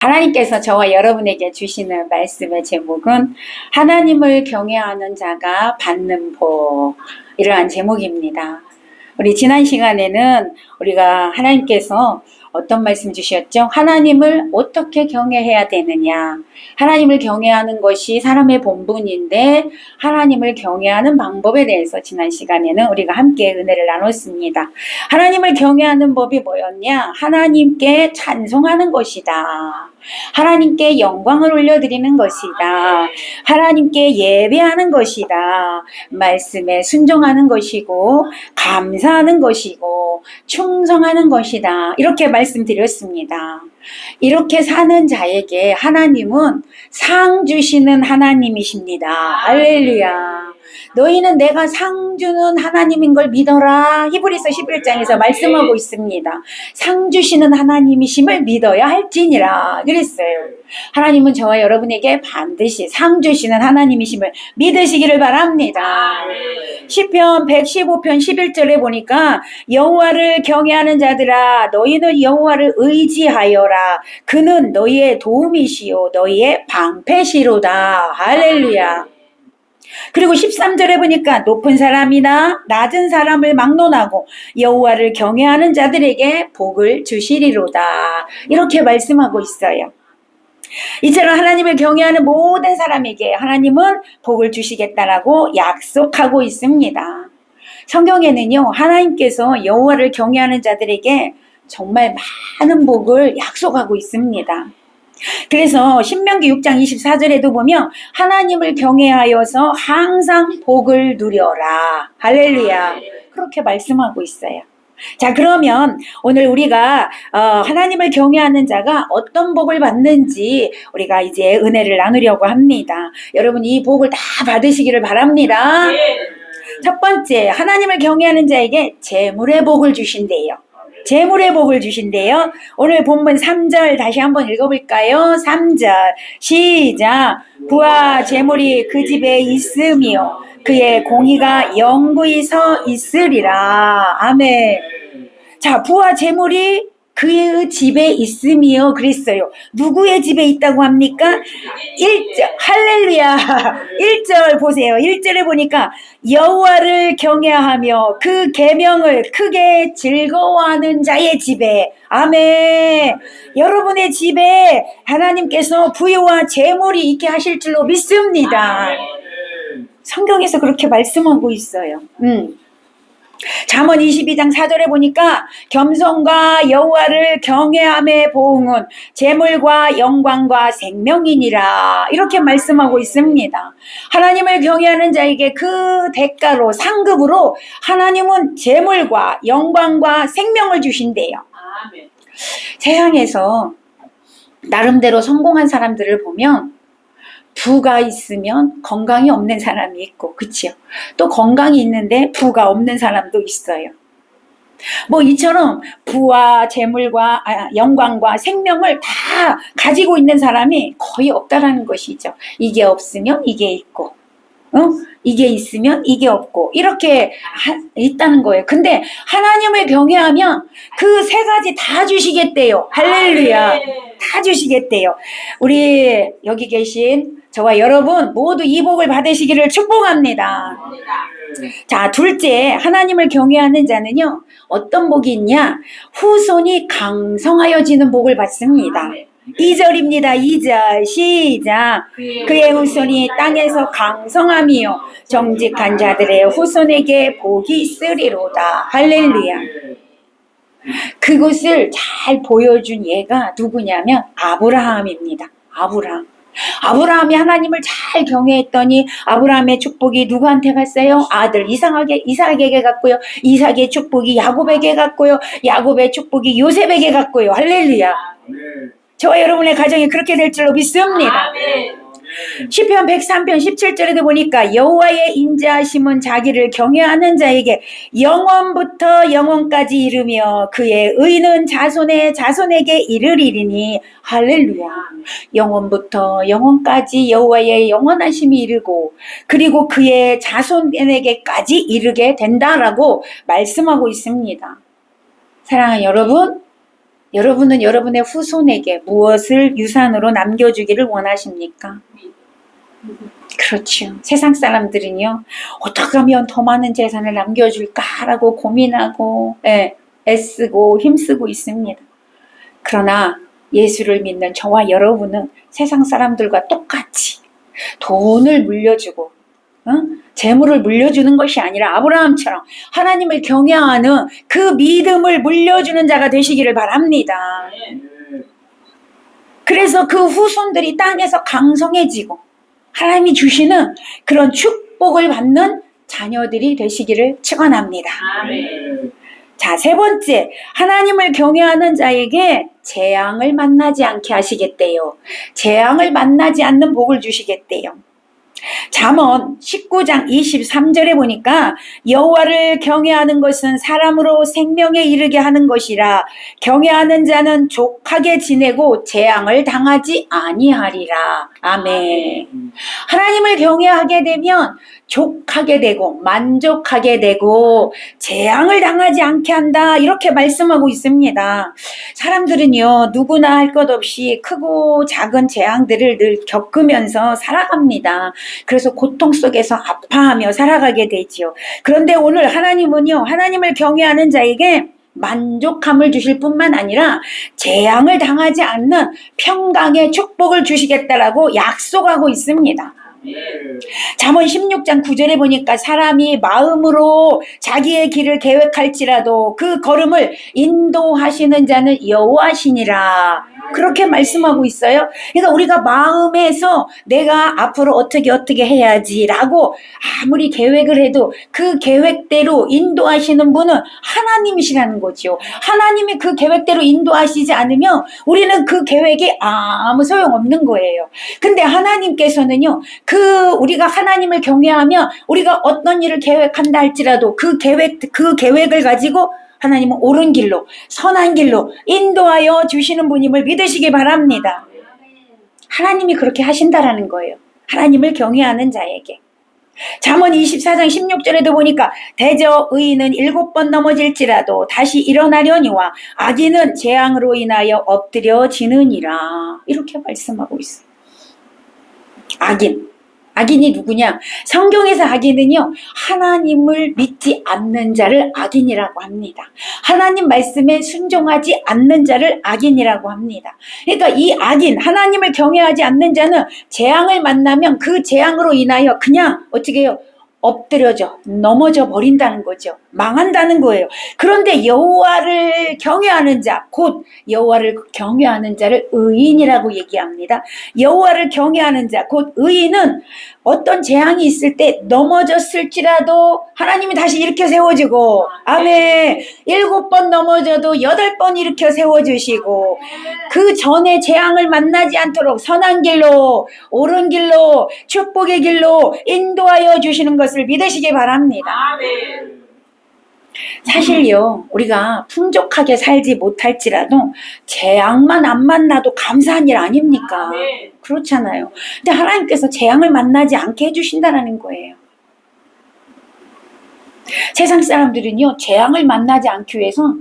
하나님께서 저와 여러분에게 주시는 말씀의 제목은 하나님을 경외하는 자가 받는 복, 이러한 제목입니다. 우리 지난 시간에는 우리가 하나님께서 어떤 말씀 주셨죠? 하나님을 어떻게 경외해야 되느냐? 하나님을 경외하는 것이 사람의 본분인데 하나님을 경외하는 방법에 대해서 지난 시간에는 우리가 함께 은혜를 나눴습니다. 하나님을 경외하는 법이 뭐였냐? 하나님께 찬송하는 것이다. 하나님께 영광을 올려드리는 것이다. 하나님께 예배하는 것이다. 말씀에 순종하는 것이고 감사하는 것이고 충성하는 것이다. 이렇게 말씀드렸습니다. 이렇게 사는 자에게 하나님은 상 주시는 하나님이십니다. 할렐루야. 너희는 내가 상 주는 하나님인 걸 믿어라. 히브리서 11장에서 말씀하고 있습니다. 상 주시는 하나님이심을 믿어야 할지니라 그랬어요. 하나님은 저와 여러분에게 반드시 상 주시는 하나님이심을 믿으시기를 바랍니다. 시편 115편 11절에 보니까 여호와를 경외하는 자들아 너희는 여호와를 의지하여라. 그는 너희의 도움이시요 너희의 방패시로다. 할렐루야. 그리고 13절에 보니까 높은 사람이나 낮은 사람을 막론하고 여호와를 경외하는 자들에게 복을 주시리로다. 이렇게 말씀하고 있어요. 이처럼 하나님을 경외하는 모든 사람에게 하나님은 복을 주시겠다라고 약속하고 있습니다. 성경에는요, 하나님께서 여호와를 경외하는 자들에게 정말 많은 복을 약속하고 있습니다. 그래서 신명기 6장 24절에도 보면 하나님을 경외하여서 항상 복을 누려라. 할렐루야. 그렇게 말씀하고 있어요. 자, 그러면 오늘 우리가 하나님을 경외하는 자가 어떤 복을 받는지 우리가 이제 은혜를 나누려고 합니다. 여러분 이 복을 다 받으시기를 바랍니다. 첫 번째, 하나님을 경외하는 자에게 재물의 복을 주신대요. 재물의 복을 주신대요. 오늘 본문 3절 다시 한번 읽어볼까요? 3절 시작. 부와 재물이 그 집에 있으며 그의 공의가 영구히 서 있으리라. 아멘. 자, 부와 재물이 그의 집에 있으며 그랬어요. 누구의 집에 있다고 합니까? 1절 할렐루야. 1절 보세요. 1절에 보니까 여호와를 경외하며 그 계명을 크게 즐거워하는 자의 집에. 아멘. 여러분의 집에 하나님께서 부와 재물이 있게 하실 줄로 믿습니다. 성경에서 그렇게 말씀하고 있어요. 잠언 22장 4절에 보니까 겸손과 여호와를 경외함의 보응은 재물과 영광과 생명이니라. 이렇게 말씀하고 있습니다. 하나님을 경외하는 자에게 그 대가로 상급으로 하나님은 재물과 영광과 생명을 주신대요. 세상에서 나름대로 성공한 사람들을 보면 부가 있으면 건강이 없는 사람이 있고, 그치요? 또 건강이 있는데 부가 없는 사람도 있어요. 뭐 이처럼 부와 재물과 영광과 생명을 다 가지고 있는 사람이 거의 없다라는 것이죠. 이게 없으면 이게 있고, 이게 있으면 이게 없고, 이렇게 있다는 거예요. 근데 하나님을 경외하면 그 세 가지 다 주시겠대요. 할렐루야. 다 주시겠대요. 우리 여기 계신 저와 여러분 모두 이 복을 받으시기를 축복합니다. 자, 둘째, 하나님을 경외하는 자는요, 어떤 복이 있냐? 후손이 강성하여지는 복을 받습니다. 2절입니다. 2절 시작. 그의 후손이 땅에서 강성하며 정직한 자들의 후손에게 복이 있으리로다. 할렐루야. 그것을 잘 보여준 예가 누구냐면 아브라함입니다. 아브라함이 하나님을 잘 경외했더니 아브라함의 축복이 누구한테 갔어요? 아들 이삭에게 갔고요. 이삭의 축복이 야곱에게 갔고요. 야곱의 축복이 요셉에게 갔고요. 할렐루야. 저와 여러분의 가정이 그렇게 될 줄로 믿습니다. 시편 103편 17절에도 보니까 여호와의 인자하심은 자기를 경외하는 자에게 영원부터 영원까지 이르며 그의 의는 자손의 자손에게 이르리니. 할렐루야. 영원부터 영원까지 여호와의 영원하심이 이르고 그리고 그의 자손에게까지 이르게 된다라고 말씀하고 있습니다. 사랑하는 여러분, 여러분은 여러분의 후손에게 무엇을 유산으로 남겨주기를 원하십니까? 그렇죠. 세상 사람들은요, 어떻게 하면 더 많은 재산을 남겨줄까라고 고민하고, 애쓰고 힘쓰고 있습니다. 그러나 예수를 믿는 저와 여러분은 세상 사람들과 똑같이 돈을 물려주고, 재물을 물려주는 것이 아니라 아브라함처럼 하나님을 경외하는 그 믿음을 물려주는 자가 되시기를 바랍니다. 그래서 그 후손들이 땅에서 강성해지고 하나님이 주시는 그런 축복을 받는 자녀들이 되시기를 축원합니다. 자, 세 번째, 하나님을 경외하는 자에게 재앙을 만나지 않게 하시겠대요. 재앙을 만나지 않는 복을 주시겠대요. 잠언 19장 23절에 보니까 여호와를 경외하는 것은 사람으로 생명에 이르게 하는 것이라 경외하는 자는 족하게 지내고 재앙을 당하지 아니하리라. 아멘. 하나님을 경외하게 되면 족하게 되고 만족하게 되고 재앙을 당하지 않게 한다, 이렇게 말씀하고 있습니다. 사람들은요, 누구나 할 것 없이 크고 작은 재앙들을 늘 겪으면서 살아갑니다. 그래서 고통 속에서 아파하며 살아가게 되지요. 그런데 오늘 하나님은요, 하나님을 경외하는 자에게 만족함을 주실 뿐만 아니라 재앙을 당하지 않는 평강의 축복을 주시겠다라고 약속하고 있습니다. 잠언 16장 9절에 보니까 사람이 마음으로 자기의 길을 계획할지라도 그 걸음을 인도하시는 자는 여호와시니라, 그렇게 말씀하고 있어요. 그러니까 우리가 마음에서 내가 앞으로 어떻게 해야지라고 아무리 계획을 해도 그 계획대로 인도하시는 분은 하나님이시라는 거죠. 하나님이 그 계획대로 인도하시지 않으면 우리는 그 계획이 아무 소용없는 거예요. 근데 하나님께서는요, 우리가 하나님을 경외하면 우리가 어떤 일을 계획한다 할지라도 그 계획을 가지고 하나님은 옳은 길로, 선한 길로 인도하여 주시는 분임을 믿으시기 바랍니다. 하나님이 그렇게 하신다라는 거예요. 하나님을 경외하는 자에게. 잠언 24장 16절에도 보니까 대저 의인은 7번 넘어질지라도 다시 일어나려니와 악인은 재앙으로 인하여 엎드려지느니라, 이렇게 말씀하고 있어요. 악인이 누구냐? 성경에서 악인은요, 하나님을 믿지 않는 자를 악인이라고 합니다. 하나님 말씀에 순종하지 않는 자를 악인이라고 합니다. 그러니까 이 악인, 하나님을 경외하지 않는 자는 재앙을 만나면 그 재앙으로 인하여 그냥 어떻게 해요? 엎드려져 넘어져 버린다는 거죠. 망한다는 거예요. 그런데 여호와를 경외하는 자, 곧 여호와를 경외하는 자를 의인이라고 얘기합니다. 여호와를 경외하는 자, 곧 의인은 어떤 재앙이 있을 때 넘어졌을지라도 하나님이 다시 일으켜 세워주고, 아멘. 7번 넘어져도 8번 일으켜 세워주시고, 그 전에 재앙을 만나지 않도록 선한 길로, 옳은 길로, 축복의 길로 인도하여 주시는 것을 믿으시기 바랍니다. 사실요, 우리가 풍족하게 살지 못할지라도 재앙만 안 만나도 감사한 일 아닙니까? 그렇잖아요. 근데 하나님께서 재앙을 만나지 않게 해주신다는 거예요. 세상 사람들은요, 재앙을 만나지 않기 위해서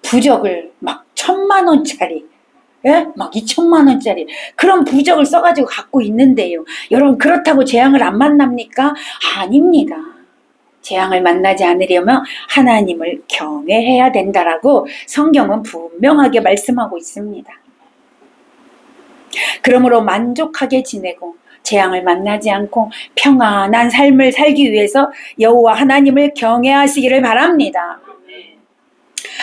부적을 막 1,000만 원짜리, 막 2,000만 원짜리 그런 부적을 써가지고 갖고 있는데요. 여러분, 그렇다고 재앙을 안 만납니까? 아닙니다. 재앙을 만나지 않으려면 하나님을 경외해야 된다라고 성경은 분명하게 말씀하고 있습니다. 그러므로 만족하게 지내고 재앙을 만나지 않고 평안한 삶을 살기 위해서 여호와 하나님을 경외하시기를 바랍니다.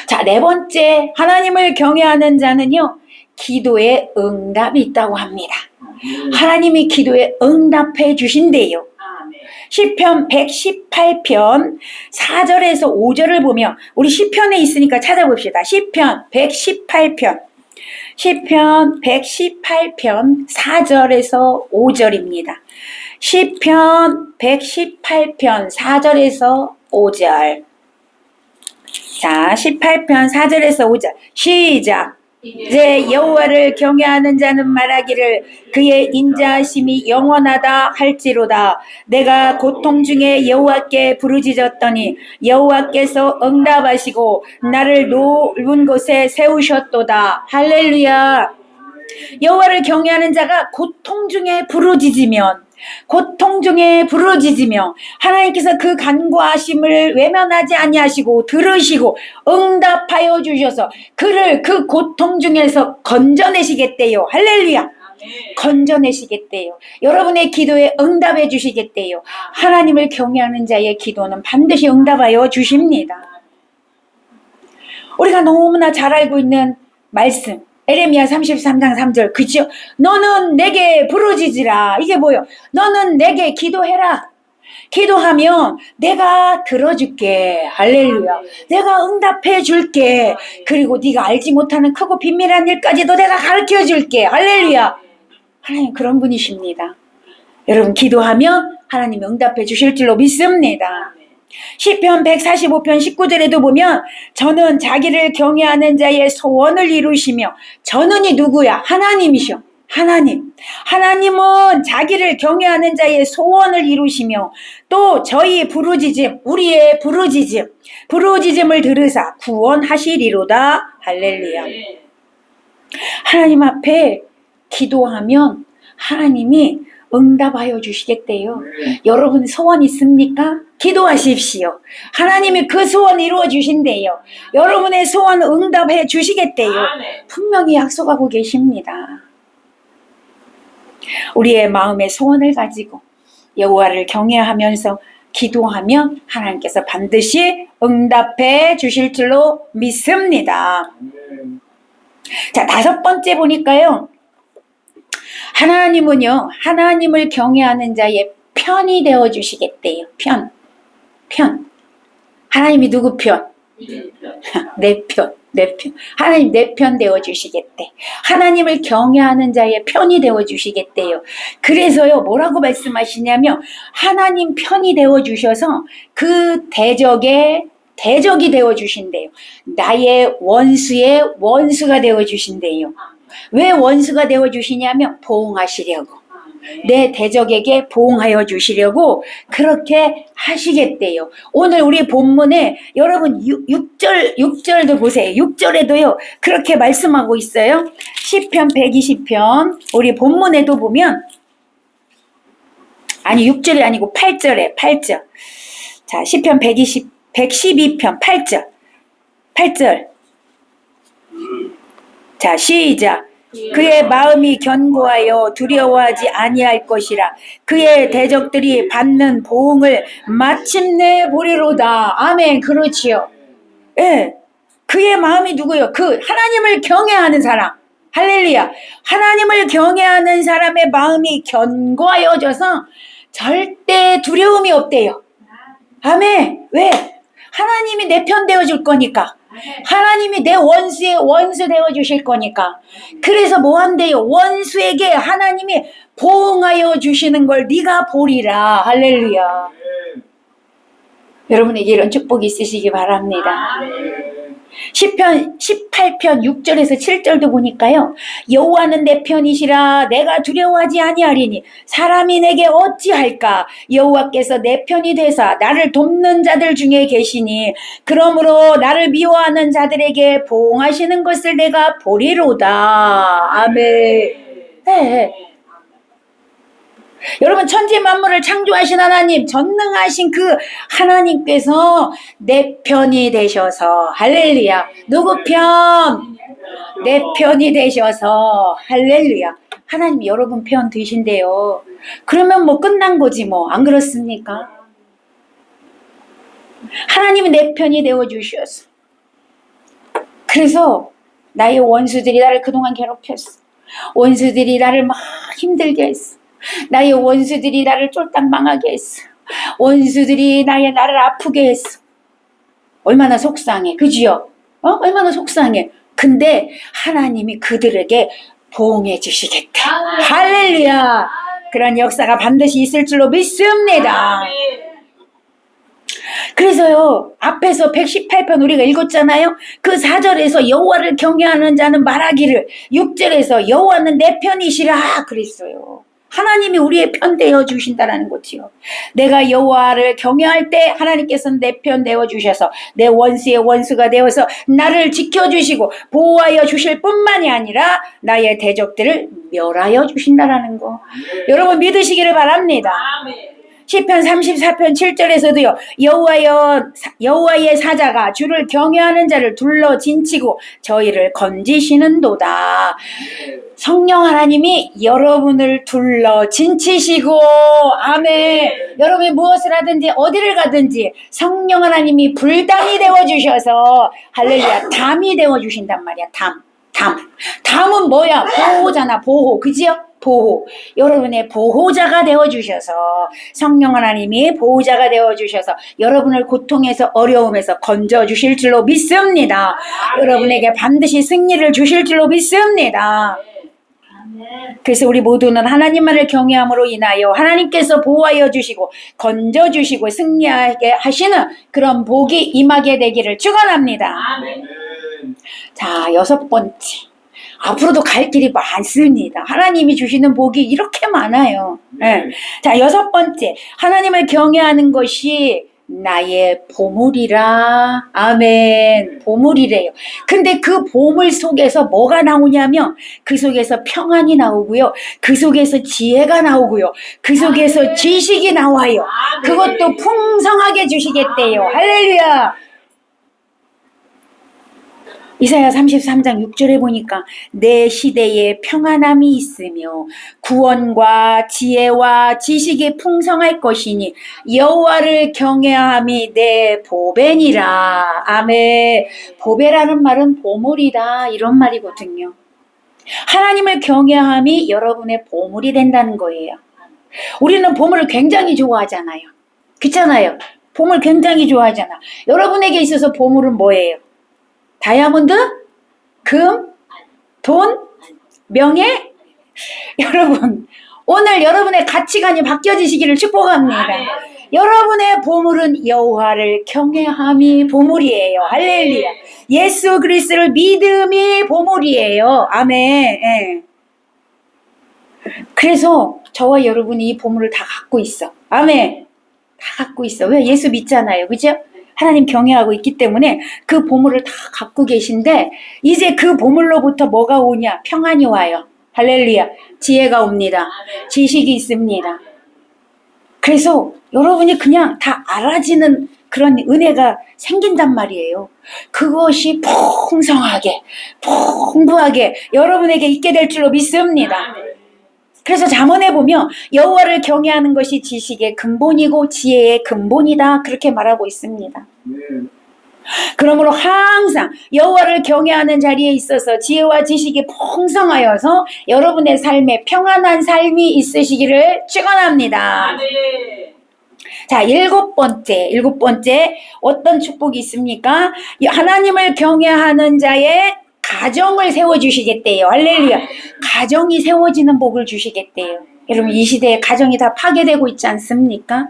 자, 네 번째, 하나님을 경외하는 자는요, 기도에 응답이 있다고 합니다. 하나님이 기도에 응답해 주신대요. 시편 118편 4절에서 5절을 보면, 우리 시편에 있으니까 찾아봅시다. 시편 118편 4절에서 5절입니다. 시편 118편 4절에서 5절. 자, 18편 4절에서 5절 시작. 이제 여호와를 경외하는 자는 말하기를 그의 인자하심이 영원하다 할지로다. 내가 고통 중에 여호와께 부르짖었더니 여호와께서 응답하시고 나를 높은 곳에 세우셨도다. 할렐루야. 여호와를 경외하는 자가 고통 중에 부르짖으면 하나님께서 그 간구하심을 외면하지 아니하시고 들으시고 응답하여 주셔서 그를 그 고통 중에서 건져내시겠대요. 할렐루야. 건져내시겠대요. 여러분의 기도에 응답해 주시겠대요. 하나님을 경외하는 자의 기도는 반드시 응답하여 주십니다. 우리가 너무나 잘 알고 있는 말씀 에레미야 33장 3절 그죠? 너는 내게 부르짖으라. 이게 뭐예요? 너는 내게 기도해라. 기도하면 내가 들어줄게. 할렐루야. 내가 응답해 줄게. 그리고 네가 알지 못하는 크고 비밀한 일까지도 내가 가르쳐 줄게. 할렐루야. 하나님 그런 분이십니다. 여러분 기도하면 하나님 응답해 주실 줄로 믿습니다. 시편 145편 19절에도 보면 저는 자기를 경외하는 자의 소원을 이루시며 저는이 누구야? 하나님이셔. 하나님은 자기를 경외하는 자의 소원을 이루시며 또 저희 우리의 부르짖음을 들으사 구원하시리로다. 할렐루야. 하나님 앞에 기도하면 하나님이 응답하여 주시겠대요. 여러분 소원 있습니까? 기도하십시오. 하나님이 그 소원 이루어 주신대요. 여러분의 소원 응답해 주시겠대요. 분명히 약속하고 계십니다. 우리의 마음의 소원을 가지고 여호와를 경외하면서 기도하면 하나님께서 반드시 응답해 주실 줄로 믿습니다. 자, 5번째 보니까요. 하나님은요, 하나님을 경외하는 자의 편이 되어 주시겠대요. 편. 하나님이 누구 편? 내 편. 하나님 내 편 되어 주시겠대. 하나님을 경외하는 자의 편이 되어 주시겠대요. 그래서요, 뭐라고 말씀하시냐면, 하나님 편이 되어 주셔서 그 대적이 되어 주신대요. 나의 원수의 원수가 되어 주신대요. 왜 원수가 되어 주시냐면 보응하시려고. 내 대적에게 보응하여 주시려고 그렇게 하시겠대요. 오늘 우리 본문에 여러분 6절도 보세요. 6절에도요 그렇게 말씀하고 있어요. 시편 120편 우리 본문에도 보면 아니 6절이 아니고 8절에 8절. 자, 시편 112편 8절. 자, 시작. 그의 마음이 견고하여 두려워하지 아니할 것이라. 그의 대적들이 받는 보응을 마침내 보리로다. 아멘. 그렇지요. 예. 그의 마음이 누구요? 그 하나님을 경외하는 사람. 할렐루야. 하나님을 경외하는 사람의 마음이 견고하여져서 절대 두려움이 없대요. 아멘. 왜? 하나님이 내 편 되어줄 거니까. 하나님이 내 원수의 원수 되어주실 거니까. 그래서 뭐 한대요? 원수에게 하나님이 보응하여 주시는 걸 네가 보리라. 할렐루야. 여러분에게 이런 축복이 있으시기 바랍니다. 시편 18편 6절에서 7절도 보니까요. 여호와는 내 편이시라. 내가 두려워하지 아니하리니 사람이 내게 어찌할까. 여호와께서 내 편이 되사 나를 돕는 자들 중에 계시니 그러므로 나를 미워하는 자들에게 보응하시는 것을 내가 보리로다. 아멘. 네. 여러분 천지 만물을 창조하신 하나님, 전능하신 그 하나님께서 내 편이 되셔서 할렐루야. 누구 편? 내 편이 되셔서 할렐루야. 하나님이 여러분 편 되신대요. 그러면 뭐 끝난 거지 뭐. 안 그렇습니까? 하나님이 내 편이 되어주셨어. 그래서 나의 원수들이 나를 그동안 괴롭혔어. 원수들이 나를 막 힘들게 했어. 나의 원수들이 나를 쫄딱 망하게 했어. 원수들이 나를 아프게 했어. 얼마나 속상해. 그지요? 얼마나 속상해. 근데 하나님이 그들에게 보응해 주시겠다. 할렐루야. 그런 역사가 반드시 있을 줄로 믿습니다. 그래서요, 앞에서 118편 우리가 읽었잖아요. 그 4절에서 여호와를 경외하는 자는 말하기를, 6절에서 여호와는 내 편이시라 그랬어요. 하나님이 우리의 편 되어 주신다라는 거지요. 내가 여호와를 경외할 때 하나님께서는 내 편 되어 주셔서 내 원수의 원수가 되어서 나를 지켜주시고 보호하여 주실 뿐만이 아니라 나의 대적들을 멸하여 주신다라는 거. 여러분 믿으시기를 바랍니다. 시편 34편 7절에서도요. 여호와의 사자가 주를 경외하는 자를 둘러 진치고 저희를 건지시는도다. 성령 하나님이 여러분을 둘러 진치시고 아멘. 여러분이 무엇을 하든지 어디를 가든지 성령 하나님이 불담이 되어주셔서 할렐루야 담이 되어주신단 말이야. 담은 뭐야? 보호잖아. 보호. 그지요? 보호. 여러분의 보호자가 되어주셔서 성령 하나님이 보호자가 되어주셔서 여러분을 고통에서 어려움에서 건져주실 줄로 믿습니다. 여러분에게 반드시 승리를 주실 줄로 믿습니다. 그래서 우리 모두는 하나님만을 경외함으로 인하여 하나님께서 보호하여 주시고 건져주시고 승리하게 하시는 그런 복이 임하게 되기를 축원합니다. 자, 6번째. 앞으로도 갈 길이 많습니다. 하나님이 주시는 복이 이렇게 많아요. 네. 자, 6번째. 하나님을 경외하는 것이 나의 보물이라. 아멘. 보물이래요. 근데 그 보물 속에서 뭐가 나오냐면 그 속에서 평안이 나오고요. 그 속에서 지혜가 나오고요. 그 속에서 지식이 나와요. 그것도 풍성하게 주시겠대요. 할렐루야. 이사야 33장 6절에 보니까 내 시대에 평안함이 있으며 구원과 지혜와 지식이 풍성할 것이니 여호와를 경외함이 내 보배니라. 아멘. 보배라는 말은 보물이다 이런 말이거든요. 하나님을 경외함이 여러분의 보물이 된다는 거예요. 우리는 보물을 굉장히 좋아하잖아요. 그렇잖아요. 보물 굉장히 좋아하잖아. 여러분에게 있어서 보물은 뭐예요? 다이아몬드? 금? 돈? 명예? 여러분, 오늘 여러분의 가치관이 바뀌어지시기를 축복합니다. 여러분의 보물은 여호와를 경외함이 보물이에요. 할렐루야. 예수 그리스도를 믿음이 보물이에요. 아멘. 예. 그래서 저와 여러분이 이 보물을 다 갖고 있어. 아멘. 다 갖고 있어. 왜? 예수 믿잖아요. 그죠? 하나님 경외하고 있기 때문에 그 보물을 다 갖고 계신데 이제 그 보물로부터 뭐가 오냐? 평안이 와요. 할렐루야. 지혜가 옵니다. 지식이 있습니다. 그래서 여러분이 그냥 다 알아지는 그런 은혜가 생긴단 말이에요. 그것이 풍성하게 풍부하게 여러분에게 있게 될 줄로 믿습니다. 그래서 잠언에 보면 여호와를 경외하는 것이 지식의 근본이고 지혜의 근본이다 그렇게 말하고 있습니다. 그러므로 항상 여호와를 경외하는 자리에 있어서 지혜와 지식이 풍성하여서 여러분의 삶에 평안한 삶이 있으시기를 축원합니다. 자, 7번째 어떤 축복이 있습니까? 하나님을 경외하는 자의 가정을 세워주시겠대요. 할렐루야. 가정이 세워지는 복을 주시겠대요. 여러분 이 시대에 가정이 다 파괴되고 있지 않습니까?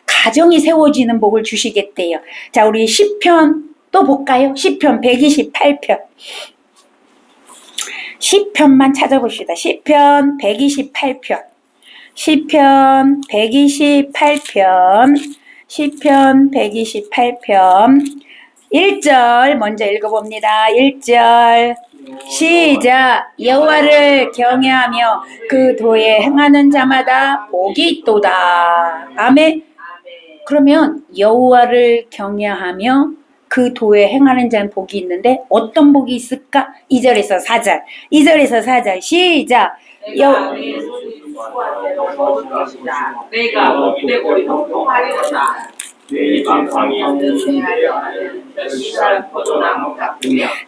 가정이 세워지는 복을 주시겠대요. 자, 우리 시편 또 볼까요? 시편 128편. 시편만 찾아봅시다. 시편 128편. 시편 128편. 시편 128편. 1절 먼저 읽어봅니다. 1절 시작. 여호와를 경외하며 그 도에 행하는 자마다 복이 있도다. 아멘. 그러면 여호와를 경외하며 그 도에 행하는 자는 복이 있는데 어떤 복이 있을까? 2절에서 4절. 2절에서 4절 시작. 내가 못되고 형통하리로다.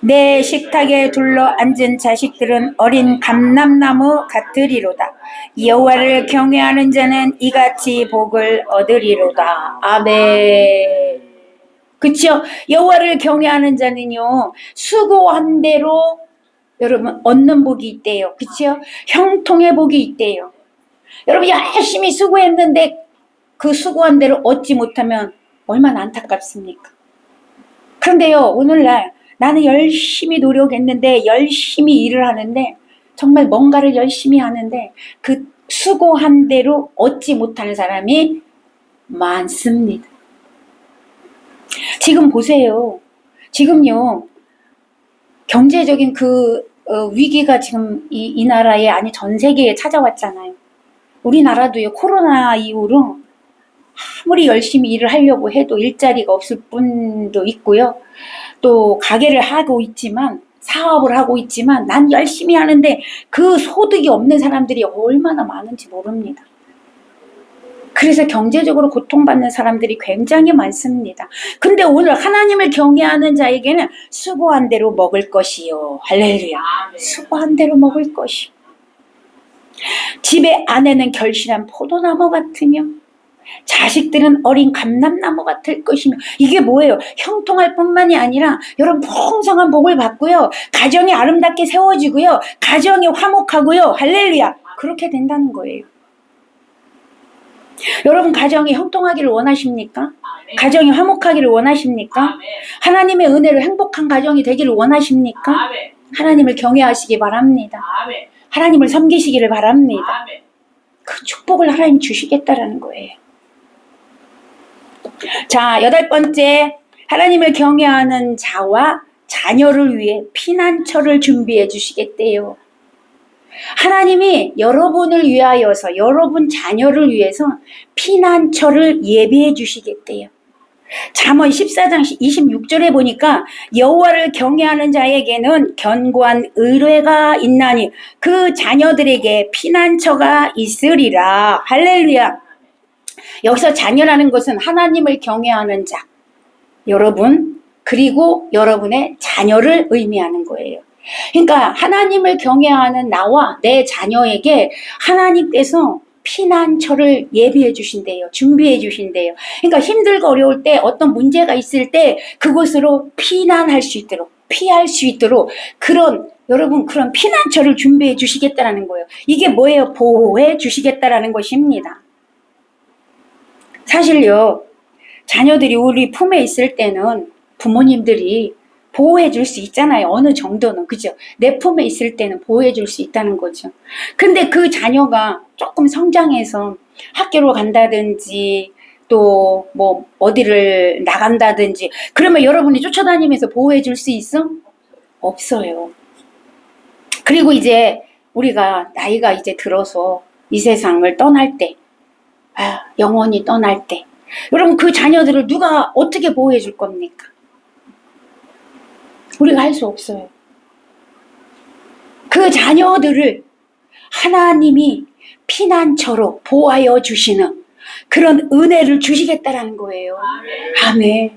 내 식탁에 둘러 앉은 자식들은 어린 감람나무 같으리로다. 여호와를 경외하는 자는 이같이 복을 얻으리로다. 아멘. 그쵸? 여호와를 경외하는 자는요 수고한 대로 여러분 얻는 복이 있대요. 그쵸? 형통의 복이 있대요. 여러분 열심히 수고했는데 그 수고한 대로 얻지 못하면 얼마나 안타깝습니까? 그런데요, 오늘날 나는 열심히 노력했는데, 열심히 일을 하는데, 정말 뭔가를 열심히 하는데, 그 수고한 대로 얻지 못하는 사람이 많습니다. 지금 보세요. 지금요, 경제적인 위기가 지금 이 나라에, 아니 전 세계에 찾아왔잖아요. 우리나라도요, 코로나 이후로 아무리 열심히 일을 하려고 해도 일자리가 없을 뿐도 있고요. 또 가게를 하고 있지만, 사업을 하고 있지만 난 열심히 하는데 그 소득이 없는 사람들이 얼마나 많은지 모릅니다. 그래서 경제적으로 고통받는 사람들이 굉장히 많습니다. 근데 오늘 하나님을 경외하는 자에게는 수고한 대로 먹을 것이요. 할렐루야. 수고한 대로 먹을 것이요. 집의 아내는 결실한 포도나무 같으며 자식들은 어린 감람나무 같을 것이며. 이게 뭐예요? 형통할 뿐만이 아니라 여러분 풍성한 복을 받고요. 가정이 아름답게 세워지고요. 가정이 화목하고요. 할렐루야. 그렇게 된다는 거예요. 여러분 가정이 형통하기를 원하십니까? 아멘. 가정이 화목하기를 원하십니까? 아멘. 하나님의 은혜로 행복한 가정이 되기를 원하십니까? 아멘. 하나님을 경외하시기 바랍니다. 아멘. 하나님을 섬기시기를 바랍니다. 아멘. 그 축복을 하나님 주시겠다라는 거예요. 자, 8번째, 하나님을 경외하는 자와 자녀를 위해 피난처를 준비해 주시겠대요. 하나님이 여러분을 위하여서, 여러분 자녀를 위해서 피난처를 예비해 주시겠대요. 잠언 14장 26절에 보니까 여호와를 경외하는 자에게는 견고한 의뢰가 있나니 그 자녀들에게 피난처가 있으리라. 할렐루야. 여기서 자녀라는 것은 하나님을 경외하는 자, 여러분, 그리고 여러분의 자녀를 의미하는 거예요. 그러니까 하나님을 경외하는 나와 내 자녀에게 하나님께서 피난처를 예비해 주신대요. 준비해 주신대요. 그러니까 힘들고 어려울 때, 어떤 문제가 있을 때 그곳으로 피난할 수 있도록, 피할 수 있도록 여러분 그런 피난처를 준비해 주시겠다라는 거예요. 이게 뭐예요? 보호해 주시겠다라는 것입니다. 사실요, 자녀들이 우리 품에 있을 때는 부모님들이 보호해 줄 수 있잖아요. 어느 정도는. 그죠? 내 품에 있을 때는 보호해 줄 수 있다는 거죠. 근데 그 자녀가 조금 성장해서 학교로 간다든지 또 뭐 어디를 나간다든지 그러면 여러분이 쫓아다니면서 보호해 줄 수 있어? 없어요. 그리고 이제 우리가 나이가 이제 들어서 이 세상을 떠날 때, 영원히 떠날 때, 여러분 그 자녀들을 누가 어떻게 보호해 줄 겁니까? 우리가 할 수 없어요. 그 자녀들을 하나님이 피난처로 보호하여 주시는 그런 은혜를 주시겠다라는 거예요. 아멘.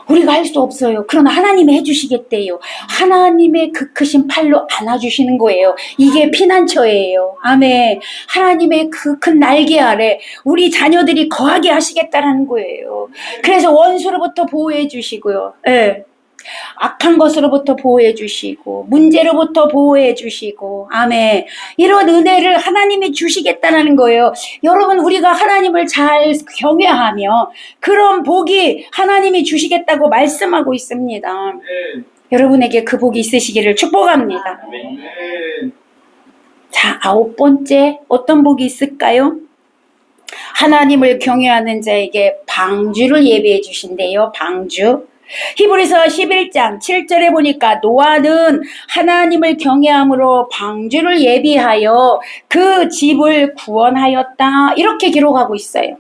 우리가 할 수 없어요. 그러나 하나님이 해주시겠대요. 하나님의 그 크신 팔로 안아주시는 거예요. 이게 피난처예요. 아멘. 하나님의 그 큰 날개 아래 우리 자녀들이 거하게 하시겠다라는 거예요. 그래서 원수로부터 보호해 주시고요. 네. 악한 것으로부터 보호해 주시고 문제로부터 보호해 주시고, 아멘. 이런 은혜를 하나님이 주시겠다는 거예요. 여러분, 우리가 하나님을 잘 경외하며 그런 복이 하나님이 주시겠다고 말씀하고 있습니다. 여러분에게 그 복이 있으시기를 축복합니다. 자, 9번째 어떤 복이 있을까요? 하나님을 경외하는 자에게 방주를 예비해 주신대요. 방주. 히브리서 11장 7절에 보니까 노아는 하나님을 경외함으로 방주를 예비하여 그 집을 구원하였다, 이렇게 기록하고 있어요.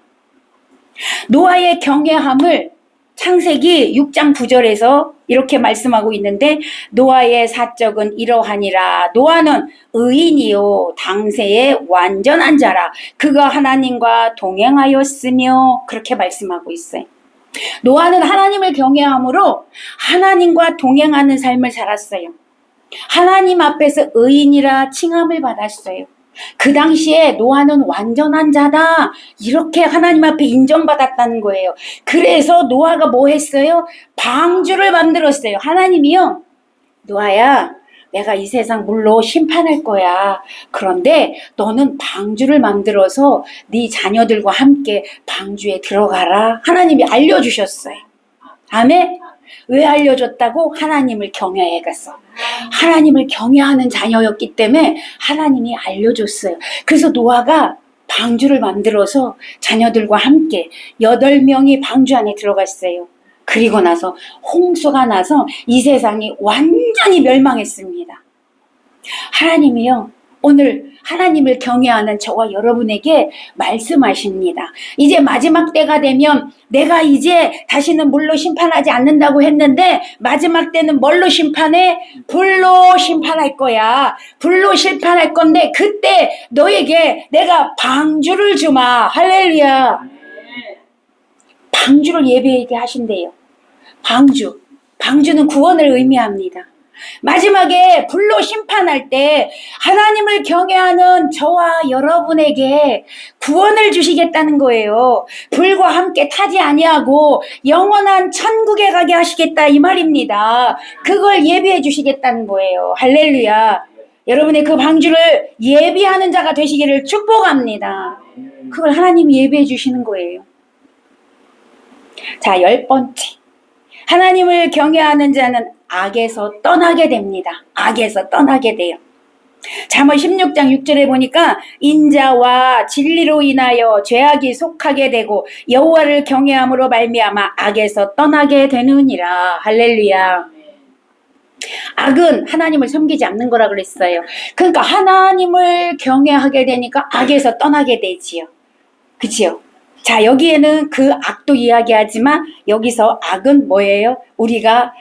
노아의 경외함을 창세기 6장 9절에서 이렇게 말씀하고 있는데, 노아의 사적은 이러하니라. 노아는 의인이요 당세의 완전한 자라. 그가 하나님과 동행하였으며, 그렇게 말씀하고 있어요. 노아는 하나님을 경외함으로 하나님과 동행하는 삶을 살았어요. 하나님 앞에서 의인이라 칭함을 받았어요. 그 당시에 노아는 완전한 자다, 이렇게 하나님 앞에 인정받았다는 거예요. 그래서 노아가 뭐 했어요? 방주를 만들었어요. 하나님이요, 노아야, 내가 이 세상 물로 심판할 거야. 그런데 너는 방주를 만들어서 네 자녀들과 함께 방주에 들어가라. 하나님이 알려주셨어요. 아멘? 왜 알려줬다고? 하나님을 경외해가서. 하나님을 경외하는 자녀였기 때문에 하나님이 알려줬어요. 그래서 노아가 방주를 만들어서 자녀들과 함께 8명이 방주 안에 들어갔어요. 그리고 나서 홍수가 나서 이 세상이 완전히 멸망했습니다. 하나님이요, 오늘 하나님을 경외하는 저와 여러분에게 말씀하십니다. 이제 마지막 때가 되면 내가 이제 다시는 물로 심판하지 않는다고 했는데 마지막 때는 뭘로 심판해? 불로 심판할 거야. 불로 심판할 건데 그때 너에게 내가 방주를 주마. 할렐루야. 방주를 예배하게 하신대요. 방주는 구원을 의미합니다. 마지막에 불로 심판할 때 하나님을 경외하는 저와 여러분에게 구원을 주시겠다는 거예요. 불과 함께 타지 아니하고 영원한 천국에 가게 하시겠다 이 말입니다. 그걸 예비해 주시겠다는 거예요. 할렐루야. 여러분의 그 방주를 예비하는 자가 되시기를 축복합니다. 그걸 하나님이 예비해 주시는 거예요. 자, 10번째. 하나님을 경외하는 자는 악에서 떠나게 됩니다. 악에서 떠나게 돼요. 잠언 16장 6절에 보니까 인자와 진리로 인하여 죄악이 속하게 되고 여호와를 경외함으로 말미암아 악에서 떠나게 되느니라. 할렐루야. 악은 하나님을 섬기지 않는 거라 그랬어요. 그러니까 하나님을 경외하게 되니까 악에서 떠나게 되지요. 그치요? 자, 여기에는 그 악도 이야기하지만 여기서 악은 뭐예요? 우리가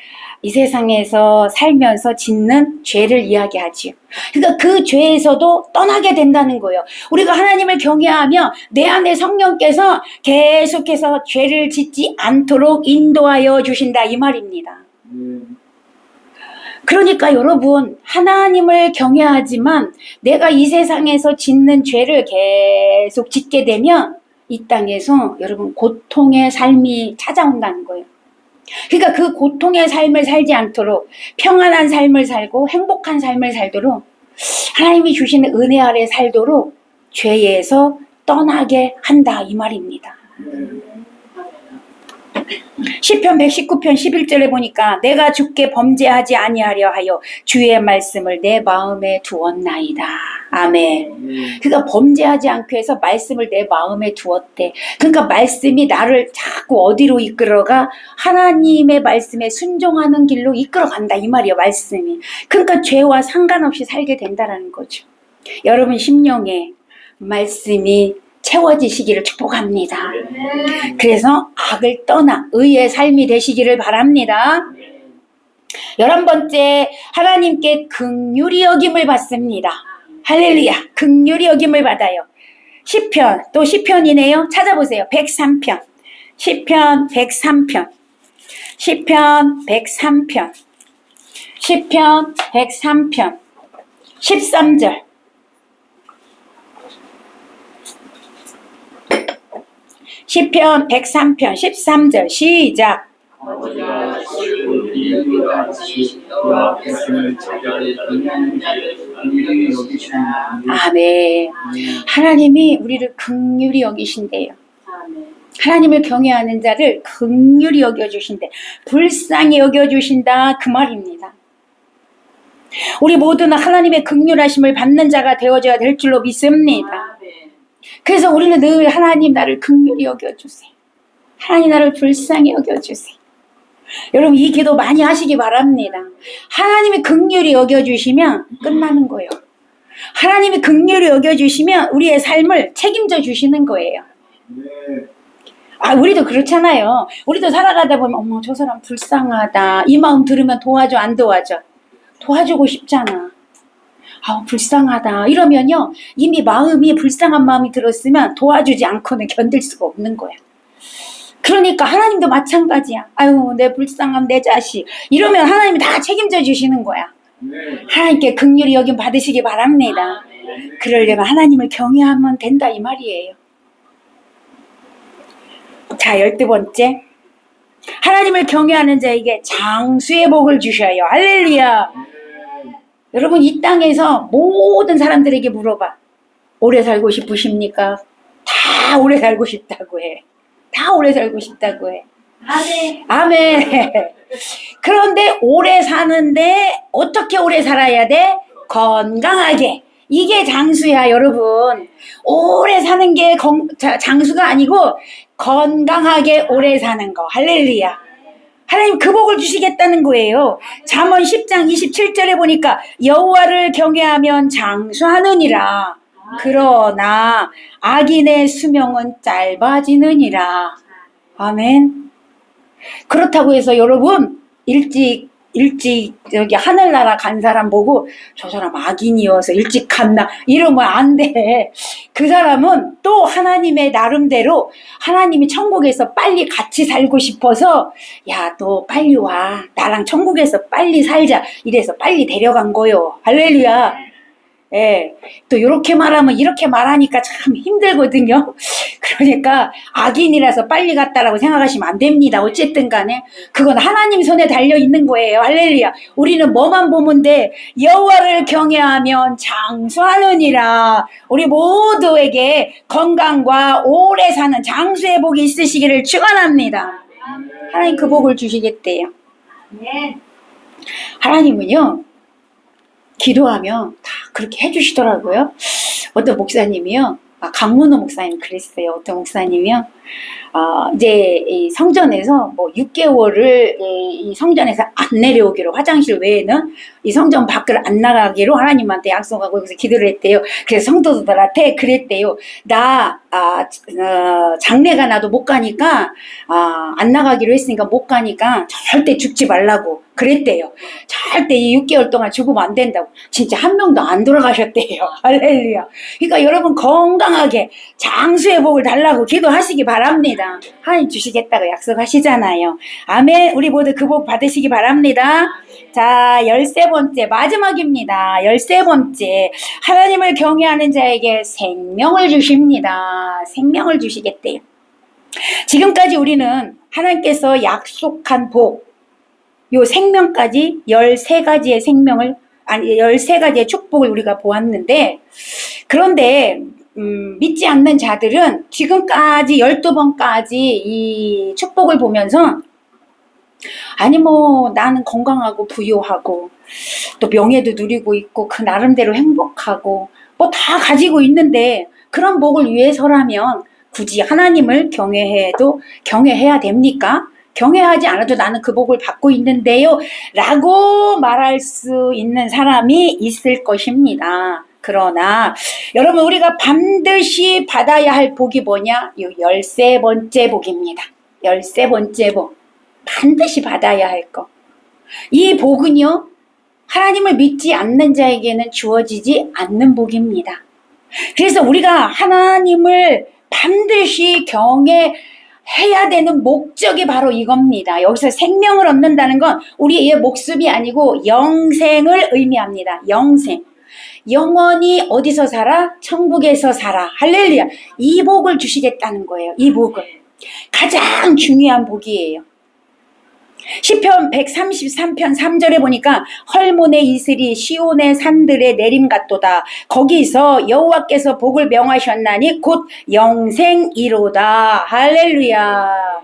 이 세상에서 살면서 짓는 죄를 이야기하지요. 그러니까 그 죄에서도 떠나게 된다는 거예요. 우리가 하나님을 경외하며 내 안에 성령께서 계속해서 죄를 짓지 않도록 인도하여 주신다 이 말입니다. 그러니까 여러분, 하나님을 경외하지만 내가 이 세상에서 짓는 죄를 계속 짓게 되면 이 땅에서 여러분 고통의 삶이 찾아온다는 거예요. 그러니까 그 고통의 삶을 살지 않도록 평안한 삶을 살고 행복한 삶을 살도록 하나님이 주시는 은혜 아래 살도록 죄에서 떠나게 한다 이 말입니다. 시편 119편 11절에 보니까 내가 주께 범죄하지 아니하려 하여 주의 말씀을 내 마음에 두었나이다. 아멘. 그러니까 범죄하지 않기 위해서 말씀을 내 마음에 두었대. 그러니까 말씀이 나를 자꾸 어디로 이끌어가? 하나님의 말씀에 순종하는 길로 이끌어간다 이 말이에요. 말씀이. 그러니까 죄와 상관없이 살게 된다는 거죠. 여러분 심령에 말씀이 채워지시기를 축복합니다. 그래서 악을 떠나 의의 삶이 되시기를 바랍니다. 11번째, 하나님께 긍휼히 여김을 받습니다. 할렐루야. 긍휼히 여김을 받아요. 시편, 또 시편이네요. 찾아보세요. 103편. 시편 103편. 시편 103편. 시편 103편. 13절. 시편 103편 13절 시작. 아멘. 하나님이 우리를 긍휼히 여기신대요. 하나님을 경외하는 자를 긍휼히 여겨주신대. 불쌍히 여겨주신다 그 말입니다. 우리 모두는 하나님의 긍휼하심을 받는 자가 되어져야 될 줄로 믿습니다. 그래서 우리는 늘 하나님 나를 긍휼히 여겨주세요. 하나님 나를 불쌍히 여겨주세요. 여러분 이 기도 많이 하시기 바랍니다. 하나님이 긍휼히 여겨주시면 끝나는 거예요. 하나님이 긍휼히 여겨주시면 우리의 삶을 책임져 주시는 거예요. 우리도 그렇잖아요. 우리도 살아가다 보면 어머 저 사람 불쌍하다. 이 마음 들으면 도와줘 안 도와줘? 도와주고 싶잖아. 불쌍하다 이러면요 이미 마음이 불쌍한 마음이 들었으면 도와주지 않고는 견딜 수가 없는 거야. 그러니까 하나님도 마찬가지야. 아유 내 불쌍한 내 자식 이러면 하나님이 다 책임져 주시는 거야. 하나님께 긍휼히 여김 받으시기 바랍니다. 그러려면 하나님을 경외하면 된다 이 말이에요. 자 12번째, 하나님을 경외하는 자에게 장수의 복을 주셔요. 할렐루야. 여러분 이 땅에서 모든 사람들에게 물어봐. 오래 살고 싶으십니까? 다 오래 살고 싶다고 해. 다 오래 살고 싶다고 해. 아멘. 아멘. 그런데 오래 사는데 어떻게 오래 살아야 돼? 건강하게. 이게 장수야, 여러분. 오래 사는 게 장수가 아니고 건강하게 오래 사는 거. 할렐루야. 하나님 그 복을 주시겠다는 거예요. 잠언 10장 27절에 보니까 여호와를 경외하면 장수하느니라. 그러나 악인의 수명은 짧아지느니라. 아멘. 그렇다고 해서 여러분 일찍 여기 하늘나라 간 사람 보고 저 사람 악인이어서 일찍 갔나 이러면 안 돼. 그 사람은 또 하나님의 나름대로 하나님이 천국에서 빨리 같이 살고 싶어서 야, 너 빨리 와. 나랑 천국에서 빨리 살자. 이래서 빨리 데려간 거요. 할렐루야. 예. 또 이렇게 말하면 이렇게 말하니까 참 힘들거든요. 그러니까 악인이라서 빨리 갔다라고 생각하시면 안 됩니다. 어쨌든 간에 그건 하나님 손에 달려 있는 거예요. 할렐루야. 우리는 뭐만 보면 돼. 여호와를 경외하면 장수하느니라. 우리 모두에게 건강과 오래 사는 장수의 복이 있으시기를 축원합니다. 하나님 그 복을 주시겠대요. 하나님은요. 기도하면 다 그렇게 해주시더라고요. 어떤 목사님이요. 강문호 목사님 그랬어요. 어떤 목사님이요. 이제 이 성전에서 뭐 6개월을 이 성전에서 안 내려오기로 화장실 외에는 이 성전 밖을 안 나가기로 하나님한테 약속하고 여기서 기도를 했대요. 그래서 성도들한테 그랬대요. 나 장례가 나도 못 가니까 안 나가기로 했으니까 못 가니까 절대 죽지 말라고 그랬대요. 절대 이 6개월 동안 죽으면 안 된다고. 진짜 한 명도 안 돌아가셨대요. 할렐루야. 그러니까 여러분 건강하게 장수의 복을 달라고 기도하시기 바랍니다. 하나님 주시겠다고 약속하시잖아요. 아멘. 우리 모두 그 복 받으시기 바랍니다. 자, 13번째 마지막입니다. 13번째 하나님을 경외하는 자에게 생명을 주십니다. 생명을 주시겠대요. 지금까지 우리는 하나님께서 약속한 복, 요 생명까지 13가지의 생명을, 아니 13가지의 축복을 우리가 보았는데, 그런데 믿지 않는 자들은 지금까지 12번까지 이 축복을 보면서 아니 뭐 나는 건강하고 부유하고 또 명예도 누리고 있고 그 나름대로 행복하고 뭐 다 가지고 있는데 그런 복을 위해서라면 굳이 하나님을 경외해야 됩니까? 경외하지 않아도 나는 그 복을 받고 있는데요 라고 말할 수 있는 사람이 있을 것입니다. 그러나 여러분 우리가 반드시 받아야 할 복이 뭐냐? 이 13번째 복입니다. 13번째 복. 반드시 받아야 할 거. 이 복은요. 하나님을 믿지 않는 자에게는 주어지지 않는 복입니다. 그래서 우리가 하나님을 반드시 경외해야 되는 목적이 바로 이겁니다. 여기서 생명을 얻는다는 건 우리의 목숨이 아니고 영생을 의미합니다. 영생. 영원히 어디서 살아? 천국에서 살아. 할렐루야. 이 복을 주시겠다는 거예요. 이 복을. 가장 중요한 복이에요. 시편 133편 3절에 보니까 헐몬의 이슬이 시온의 산들에 내림 같도다. 거기서 여호와께서 복을 명하셨나니 곧 영생이로다. 할렐루야.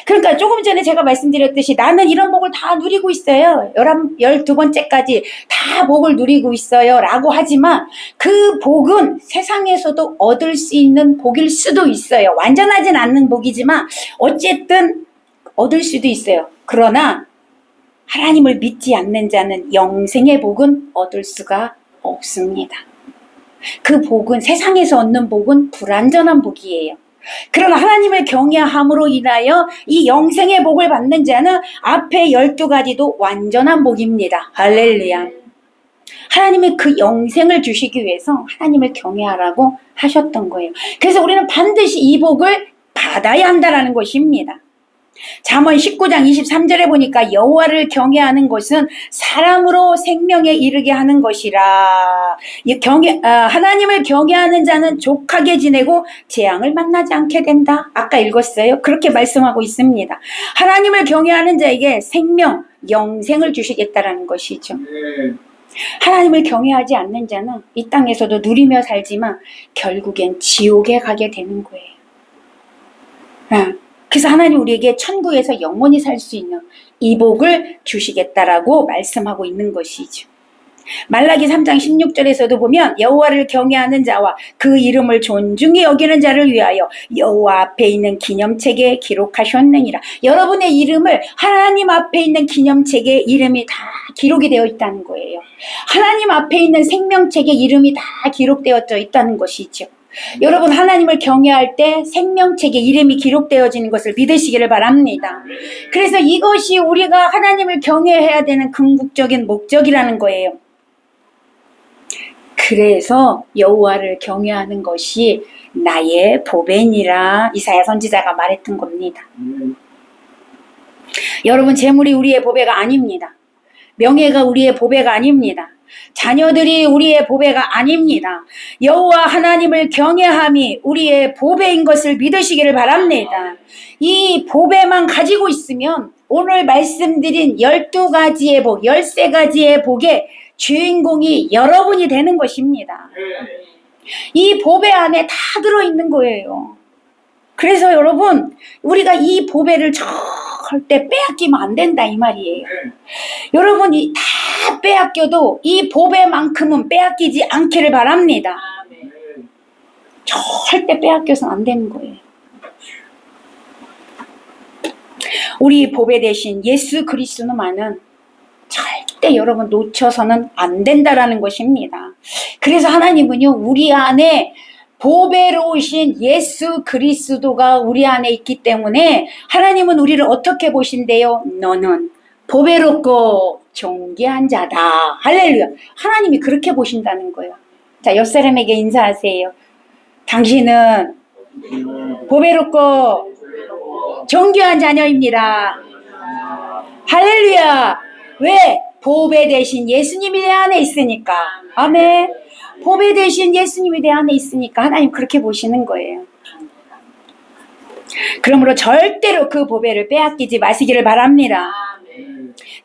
그러니까 조금 전에 제가 말씀드렸듯이 나는 이런 복을 다 누리고 있어요. 12번째까지 다 복을 누리고 있어요. 라고 하지만 그 복은 세상에서도 얻을 수 있는 복일 수도 있어요. 완전하진 않는 복이지만 어쨌든 얻을 수도 있어요. 그러나 하나님을 믿지 않는 자는 영생의 복은 얻을 수가 없습니다. 그 복은 세상에서 얻는 복은 불완전한 복이에요. 그러나 하나님을 경외함으로 인하여 이 영생의 복을 받는 자는 앞에 12가지도 완전한 복입니다. 할렐루야. 하나님이 그 영생을 주시기 위해서 하나님을 경외하라고 하셨던 거예요. 그래서 우리는 반드시 이 복을 받아야 한다는 것입니다. 잠언 19장 23절에 보니까 여호와를 경외하는 것은 사람으로 생명에 이르게 하는 것이라. 하나님을 경외하는 자는 족하게 지내고 재앙을 만나지 않게 된다. 아까 읽었어요. 그렇게 말씀하고 있습니다. 하나님을 경외하는 자에게 생명, 영생을 주시겠다라는 것이죠. 하나님을 경외하지 않는 자는 이 땅에서도 누리며 살지만 결국엔 지옥에 가게 되는 거예요. 그래서 하나님 우리에게 천국에서 영원히 살 수 있는 이 복을 주시겠다라고 말씀하고 있는 것이죠. 말라기 3장 16절에서도 보면 여호와를 경외하는 자와 그 이름을 존중히 여기는 자를 위하여 여호와 앞에 있는 기념책에 기록하셨느니라. 여러분의 이름을 하나님 앞에 있는 기념책에 이름이 다 기록이 되어 있다는 거예요. 하나님 앞에 있는 생명책에 이름이 다 기록되어져 있다는 것이죠. 여러분 하나님을 경외할 때 생명책에 이름이 기록되어지는 것을 믿으시기를 바랍니다. 그래서 이것이 우리가 하나님을 경외해야 되는 궁극적인 목적이라는 거예요. 그래서 여호와를 경외하는 것이 나의 보배니라 이사야 선지자가 말했던 겁니다. 여러분 재물이 우리의 보배가 아닙니다. 명예가 우리의 보배가 아닙니다. 자녀들이 우리의 보배가 아닙니다. 여호와 하나님을 경외함이 우리의 보배인 것을 믿으시기를 바랍니다. 이 보배만 가지고 있으면 오늘 말씀드린 12가지의 복, 13가지의 복의 주인공이 여러분이 되는 것입니다. 이 보배 안에 다 들어있는 거예요. 그래서 여러분 우리가 이 보배를 절대 빼앗기면 안 된다 이 말이에요. 여러분이 다 빼앗겨도 이 보배만큼은 빼앗기지 않기를 바랍니다. 절대 빼앗겨서는 안 되는 거예요. 우리 보배 대신 예수 그리스도만은 절대 여러분 놓쳐서는 안 된다라는 것입니다. 그래서 하나님은요 우리 안에 보배로우신 예수 그리스도가 우리 안에 있기 때문에 하나님은 우리를 어떻게 보신대요? 너는 보배롭고 존귀한 자다. 할렐루야. 하나님이 그렇게 보신다는 거예요. 자, 옆 사람에게 인사하세요. 당신은 보배롭고 존귀한 자녀입니다. 할렐루야. 왜? 보배 대신 예수님이 내 안에 있으니까. 아멘. 보배 대신 예수님이 내 안에 있으니까 하나님 그렇게 보시는 거예요. 그러므로 절대로 그 보배를 빼앗기지 마시기를 바랍니다.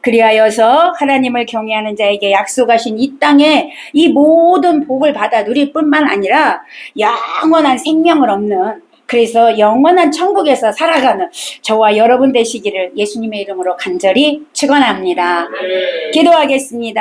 그리하여서 하나님을 경외하는 자에게 약속하신 이 땅에 이 모든 복을 받아 누릴 뿐만 아니라 영원한 생명을 얻는, 그래서 영원한 천국에서 살아가는 저와 여러분 되시기를 예수님의 이름으로 간절히 축원합니다. 기도하겠습니다.